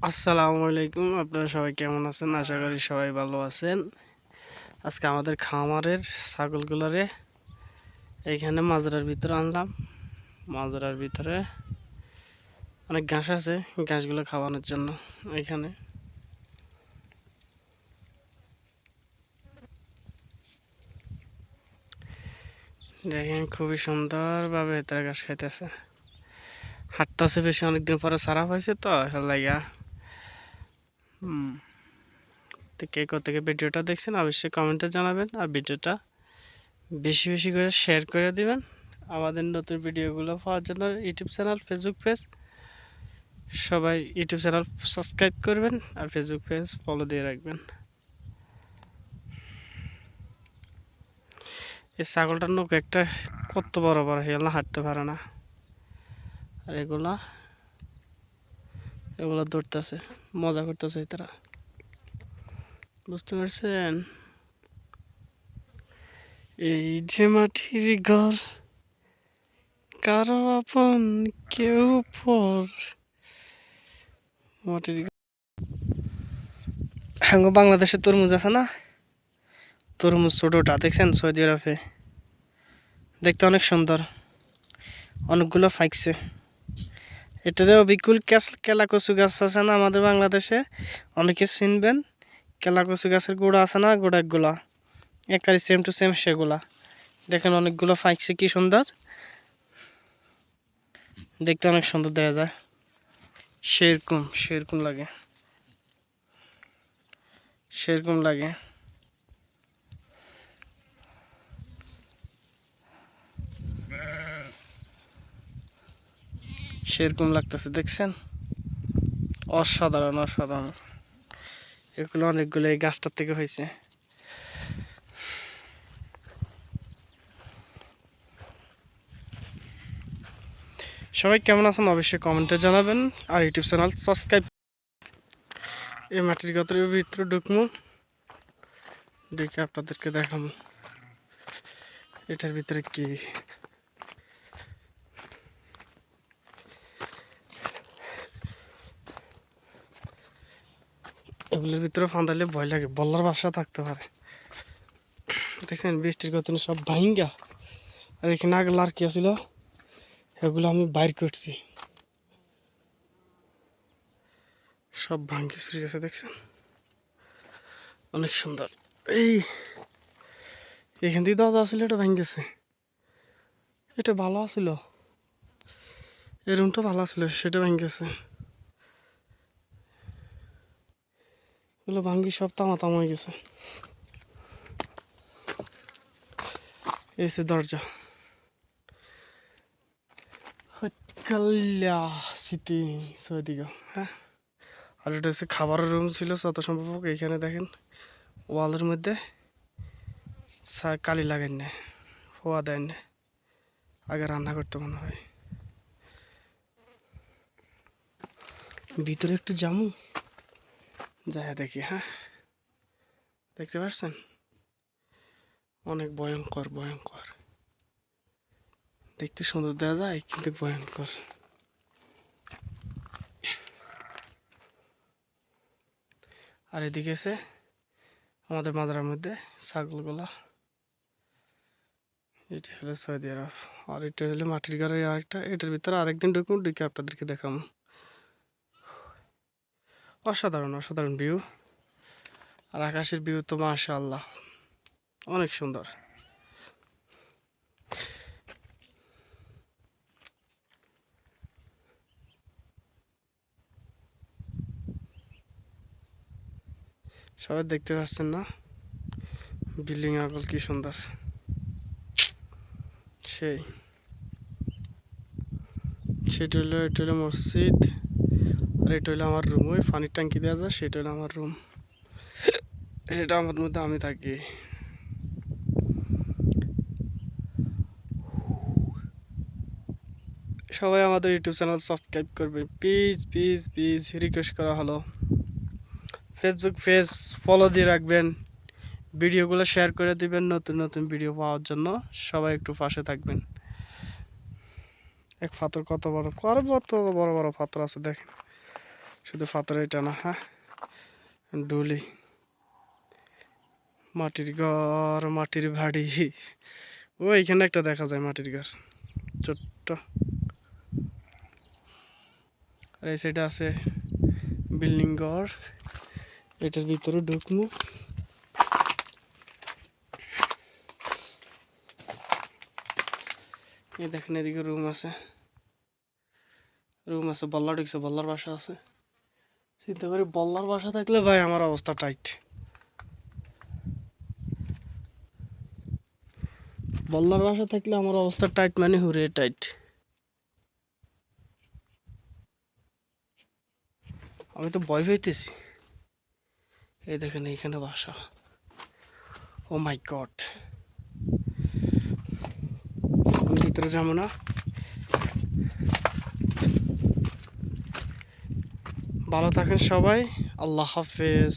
আসসালামু আলাইকুম। আপনারা সবাই কেমন আছেন? আশা করি সবাই ভালো আছেন। আজকে আমাদের খামারের ছাগলগুলারে এইখানে মাজরার ভিতরে আনলাম। মাজরার ভিতরে অনেক ঘাস আছে, ঘাসগুলো খাওয়ানোর জন্য এইখানে। দেখেন খুবই সুন্দরভাবে তারা ঘাস খাইতেছে, হাঁটতেছে বেশি, অনেকদিন পরে সারা হয়েছে তো লাইগা। তো কে কোথেকে ভিডিওটা দেখছেন অবশ্যই কমেন্টে জানাবেন, আর ভিডিওটা বেশি বেশি করে শেয়ার করে দিবেন। আমাদের নতুন ভিডিওগুলো পাওয়ার জন্য ইউটিউব চ্যানেল, ফেসবুক পেজ, সবাই ইউটিউব চ্যানেল সাবস্ক্রাইব করবেন আর ফেসবুক পেজ ফলো দিয়ে রাখবেন। এই ছাগলটার নৌকা একটা কত বড় বড় হয়ে গেল, হাঁটতে পারে না। আর এগুলা এগুলো দৌড়তেছে, মজা করতেছে তারা, বুঝতে পারছেন? এই যে মাটির ঘর, কারো আপন কেউ পর। মাটির হ্যাঁ, বাংলাদেশে তরমুজ আছে না, তরমুজ ছোটোটা দেখছেন? সৌদি আরবে দেখতে অনেক সুন্দর, অনেকগুলো ফাইকছে। এটারও বিকুল কেলা কচু গাছ আছে না আমাদের বাংলাদেশে, অনেকে চিনবেন। কেলা কচু গাছের গোড়া আছে না, গোড়াগুলা একারি সেম টু সেম সেগুলা। দেখেন অনেকগুলো ফাইকছে, কি সুন্দর দেখতে, অনেক সুন্দর দেখা যায়। সেরকম সেরকম লাগে, সেরকম লাগে। সেরকম লাগতেছে, দেখছেন? অসাধারণ অসাধারণ। এগুলো অনেকগুলো এই গাছটার থেকে হয়েছে। সবাই কেমন আছেন অবশ্যই কমেন্টে জানাবেন, আর ইউটিউব চ্যানেল সাবস্ক্রাইব। এই মাটির গাতের ভিতরে ঢুকমু, দেখে আপনাদেরকে দেখাবো এটার ভিতরে কি। এগুলোর ভিতরে ফাঁদালে ভয় লাগে, বলার বাসা থাকতে পারে। দেখছেন বৃষ্টির গতনে সব ভাইঙ্গা, আর এখানে আগে লার্কি আছিল, এগুলো আমি বাইর করছি, সব ভাঙ্গি চুরি গেছে, দেখছেন? অনেক সুন্দর। এই এখান থেকে দরজা আসলে এটা ভেঙে গেছে, এটা ভালো আছিল, এই রুমটা ভালো আছিল, সেটা ভেঙে গেছে। এগুলো ভাঙ্গি সব তামা হয়ে গেছে। এই সে দরজা, কাল্লা সিটি সৌদিকে। হ্যাঁ, আর এটা হচ্ছে খাবারের রুম ছিল যত সম্ভব। এইখানে দেখেন ওয়ালের মধ্যে কালি লাগাই না, ফোয়া দেয় না, আগে রান্না করতে মনে হয়। ভিতরে একটু জামু, যাই দেখি। হ্যাঁ, দেখতে পাচ্ছেন? অনেক ভয়ঙ্কর ভয়ঙ্কর, দেখতে সুন্দর দেখা যায় কিন্তু ভয়ঙ্কর। আর এদিকে এসে আমাদের মাজারের মধ্যে ছাগলগুলা, এটা হলো সৌদি আরব। আর এটা হলো মাটির ঘরে আরেকটা, এটার ভিতরে আরেকদিন ঢুকুন, ঢুকে আপনাদেরকে দেখাবো। অসাধারণ অসাধারণ ভিউ, আর আকাশের ভিউ তো মাশাআল্লাহ অনেক সুন্দর। সবাই দেখতে পাচ্ছেন না বিল্ডিং আগল কি সুন্দর, সেই সেটা হলো, এটা হলো মসজিদ, আর এটা হলো আমার রুম। ওই পানির ট্যাঙ্কি দেওয়া যায়, সেটা হলো আমার রুম, এটা আমার মধ্যে আমি থাকি। সবাই আমাদের ইউটিউব চ্যানেল সাবস্ক্রাইব করবে, প্লিজ প্লিজ প্লিজ রিকোয়েস্ট করা হলো। ফেসবুক পেজ ফলো দিয়ে রাখবেন, ভিডিওগুলো শেয়ার করে দিবেন নতুন নতুন ভিডিও পাওয়ার জন্য। সবাই একটু পাশে থাকবেন। এক পাথর কত বড়, কত বড় বড় পাথর আছে দেখেন, শুধু পাথরের টানা। হ্যাঁ, ডুলি, মাটির ঘর, মাটির বাড়ি। ও এইখানে একটা দেখা যায় মাটির ঘর, ছোট্ট। আর এই সাইডে আছে বিল্ডিং ঘর, এটার ভিতরে ঢুকমু। এই দেখেন এদিকে রুম আছে, বল্লা ঢুকছে, বল্লার বাসা আছে। চিন্তা করি বল্লার বাসা থাকলে ভাই আমার অবস্থা টাইট। বল্লার বাসা থাকলে আমার অবস্থা টাইট মানে হুরে টাইট। আমি তো ভয় পাইতেছি। এই দেখেন এইখানে বাসা। ও মাই গড, ভিতরে যাবো না। ভালো থাকেন সবাই, আল্লাহ হাফেজ।